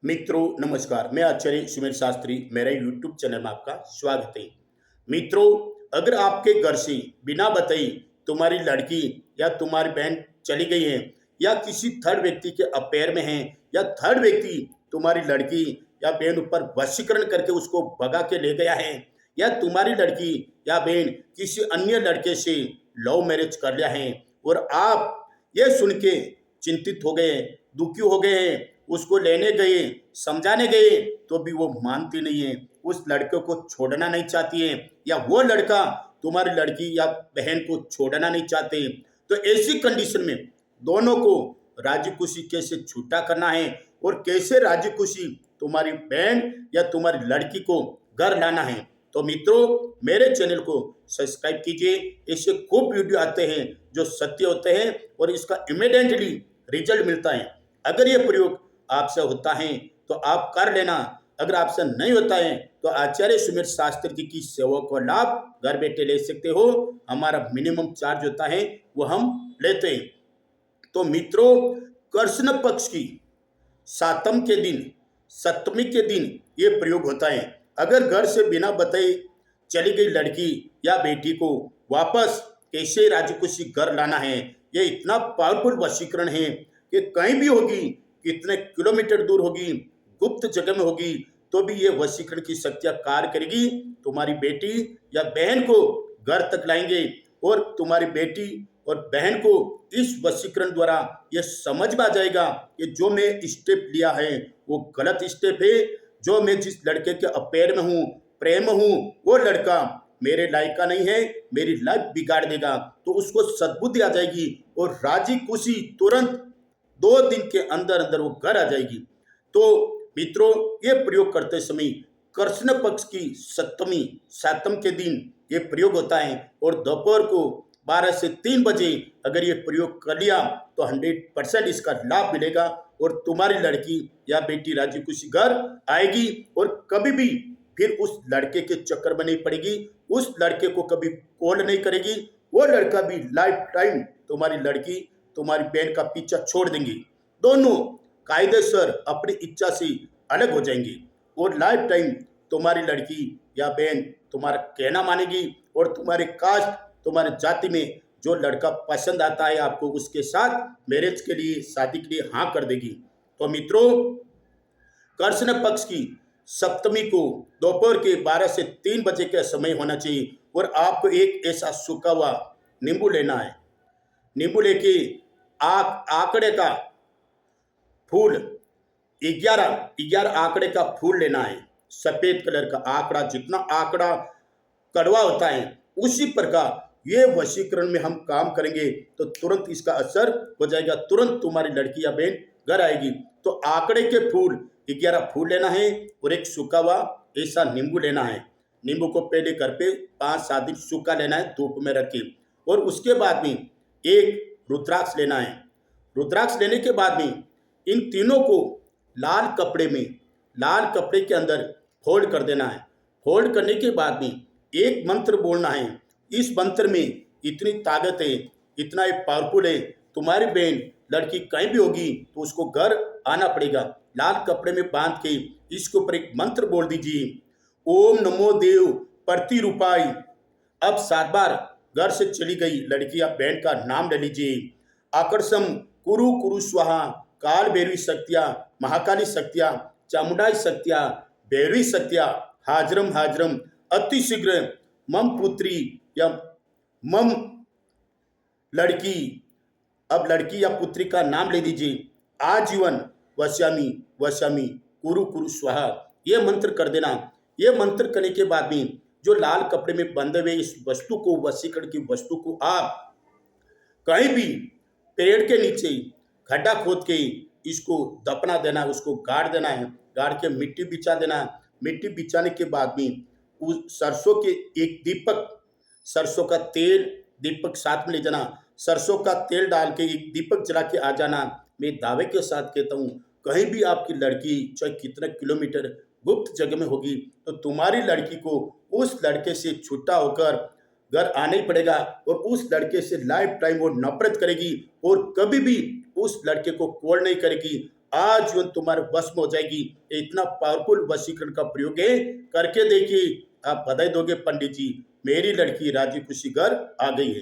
मित्रों नमस्कार। मैं आचार्य सुमेर शास्त्री, मेरे यूट्यूब चैनल में आपका स्वागत है। मित्रों, अगर आपके घर से बिना बताई तुम्हारी लड़की या तुम्हारी बहन चली गई है, या किसी थर्ड व्यक्ति के अफेयर में है, या थर्ड व्यक्ति तुम्हारी लड़की या बहन ऊपर वशीकरण करके उसको भगा के ले गया है, या तुम्हारी लड़की या बहन किसी अन्य लड़के से लव मैरिज कर लिया है और आप ये सुन के चिंतित हो गए, दुखी हो गए हैं, उसको लेने गए, समझाने गए, तो भी वो मानती नहीं है, उस लड़के को छोड़ना नहीं चाहती है, या वो लड़का तुम्हारी लड़की या बहन को छोड़ना नहीं चाहते। तो ऐसी कंडीशन में दोनों को राजी खुशी कैसे छूटा करना है और कैसे राजी खुशी तुम्हारी बहन या तुम्हारी लड़की को घर लाना है, तो मित्रों मेरे चैनल को सब्सक्राइब कीजिए। ऐसे खूब वीडियो आते हैं जो सत्य होते हैं और इसका इमीडिएटली रिजल्ट मिलता है। अगर ये प्रयोग आपसे होता है तो आप कर लेना, अगर आपसे नहीं होता है तो आचार्य सुमेर शास्त्री जी की सेवा को लाभ घर बैठे ले सकते हो। हमारा मिनिमम चार्ज होता है वो हम लेते हैं। तो मित्रों, कृष्ण पक्ष की सातम के दिन, सप्तमी के दिन ये प्रयोग होता है। अगर घर से बिना बताए चली गई लड़की या बेटी को वापस कैसे राजी खुशी घर लाना है, ये इतना पावरफुल वशीकरण है कि कहीं भी होगी, कितने किलोमीटर दूर होगी, गुप्त जगह में होगी, तो भी ये वशीकरण की शक्तियां कार्य करेगी। तुम्हारी बेटी या बहन को घर तक लाएंगे और तुम्हारी बेटी और बहन को इस वशीकरण द्वारा ये समझ में आ जाएगा कि जो मैं स्टेप लिया है वो गलत स्टेप है। जो मैं जिस लड़के के अफेयर में हूँ, प्रेम में हूँ, वो लड़का मेरे लायक का नहीं है, मेरी लाइफ बिगाड़ देगा। तो उसको सद्बुद्धि आ जाएगी और राजी खुशी तुरंत 2 दिन के अंदर अंदर वो घर आ जाएगी। तो मित्रों, ये प्रयोग करते समय कृष्ण पक्ष की सप्तमी सातम के दिन ये प्रयोग होता है और दोपहर को 12 से 3 बजे अगर ये प्रयोग कर लिया तो 100% इसका लाभ मिलेगा और तुम्हारी लड़की या बेटी राजी खुशी घर आएगी और कभी भी फिर उस लड़के के चक्कर में नहीं पड़ेगी, उस लड़के को कभी कॉल नहीं करेगी, वो लड़का भी लाइफ टाइम तुम्हारी लड़की तुम्हारी बहन का पीछा छोड़ देंगे। दोनों कायदेसर अपनी इच्छा से अलग हो जाएंगे और लाइफ टाइम तुम्हारी लड़की या बहन तुम्हारा कहना मानेगी और तुम्हारे कास्ट, तुम्हारे जाति में जो लड़का पसंद आता है आपको, उसके साथ मैरिज के लिए, शादी के लिए हाँ कर देगी। तो मित्रों, कृष्ण पक्ष की सप्तमी को दोपहर के 12 से 3 बजे का समय होना चाहिए और आपको एक ऐसा सूखा हुआ नींबू लेना है। नींबू लेके आंकड़े का फूल 11 आंकड़े का फूल लेना है, सफेद कलर का आंकड़ा। जितना आंकड़ा कड़वा होता है उसी प्रकार ये वशीकरण में हम काम करेंगे तो तुरंत इसका असर हो जाएगा, तुरंत तुम्हारी लड़की या बहन घर आएगी। तो आंकड़े के फूल 11 फूल लेना है और एक सूखा हुआ ऐसा नींबू लेना है। नींबू को पहले घर पे 5-7 दिन सूखा लेना है, धूप में रखे, और उसके बाद में एक रुद्राक्ष लेना है। रुद्राक्ष लेने के बाद में इन तीनों को लाल कपड़े में, लाल कपड़े के अंदर फोल्ड कर देना है। फोल्ड करने के बाद में एक मंत्र बोलना है। इस मंत्र में इतनी ताकत है, इतना ये पावरफुल है, तुम्हारी बहन लड़की कहीं भी होगी तो उसको घर आना पड़ेगा। लाल कपड़े में बांध के इसके ऊपर एक मंत्र बोल दीजिए, ओम नमो देव प्रतिरूपाय। अब 7 बार घर से चली गई लड़की या बहन का नाम ले लीजिए। आकर्षम कुरु कुरु स्वाहा, काल भैरवी शक्तिया, महाकाली शक्तिया, चामुंडाई शक्तिया, भैरवी शक्तिया, हाजरम हाजरम, अति शीघ्र मम पुत्री या मम लड़की। अब लड़की या पुत्री का नाम ले दीजिए। आजीवन वश्यामी वश्यामी कुरु कुरु स्वाहा, ये मंत्र कर देना। ये मंत्र करने के बाद में जो लाल कपड़े में बंधे हुए इस वस्तु को, वशीकरण की वस्तु को आप कहीं भी पेड़ के नीचे खड्डा खोद के इसको दफना देना, उसको गाड़ देना है। गाड़ के मिट्टी बिछा देना है। मिट्टी बिछाने के बाद में उस सरसों के एक दीपक, सरसों का तेल, दीपक साथ में ले जाना। सरसों का तेल डाल के एक दीपक जला के आ जाना। मैं दावे के साथ कहता हूँ, कहीं भी आपकी लड़की चाहे कितने किलोमीटर गुप्त जगह में होगी तो तुम्हारी लड़की को उस लड़के से छूटा होकर घर आना ही पड़ेगा और उस लड़के से लाइफ टाइम वो नफरत करेगी और कभी भी उस लड़के को कॉल नहीं करेगी, आजीवन तुम्हारे वश में हो जाएगी। ये इतना पावरफुल वशीकरण का प्रयोग है, करके देखिए, आप बधाई दोगे पंडित जी, मेरी लड़की राजी खुशी घर आ गई है।